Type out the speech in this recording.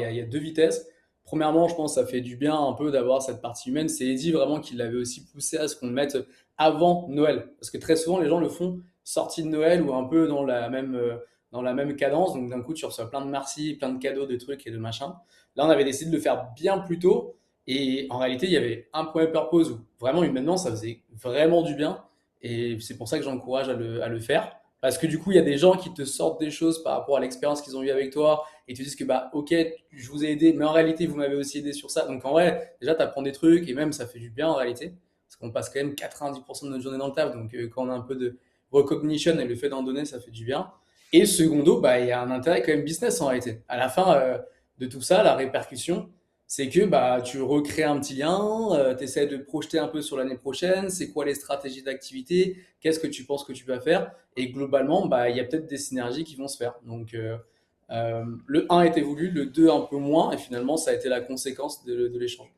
Alors, il y a deux vitesses. Premièrement, je pense que ça fait du bien un peu d'avoir cette partie humaine. C'est Eddie vraiment qui l'avait aussi poussé à ce qu'on le mette avant Noël. Parce que très souvent, les gens le font sortie de Noël ou un peu dans la même cadence. Donc d'un coup, tu reçois plein de merci, plein de cadeaux, de trucs et de machins. Là, on avait décidé de le faire bien plus tôt. Et en réalité, il y avait un premier purpose où vraiment humainement, ça faisait vraiment du bien. Et c'est pour ça que j'encourage à le faire. Parce que du coup, il y a des gens qui te sortent des choses par rapport à l'expérience qu'ils ont eue avec toi et te disent que bah ok, je vous ai aidé, mais en réalité, vous m'avez aussi aidé sur ça. Donc en vrai, déjà, tu apprends des trucs et même ça fait du bien en réalité. Parce qu'on passe quand même 90% de notre journée dans le taf. Donc quand on a un peu de recognition et le fait d'en donner, ça fait du bien. Et secondo, bah, il y a un intérêt quand même business en réalité. À la fin de tout ça, la répercussion, c'est que bah, tu recrées un petit lien, tu essaies de te projeter un peu sur l'année prochaine, c'est quoi les stratégies d'activité, qu'est-ce que tu penses que tu vas faire, et globalement, bah, il y a peut-être des synergies qui vont se faire. Donc le un était voulu, le 2 un peu moins, et finalement, ça a été la conséquence de l'échange.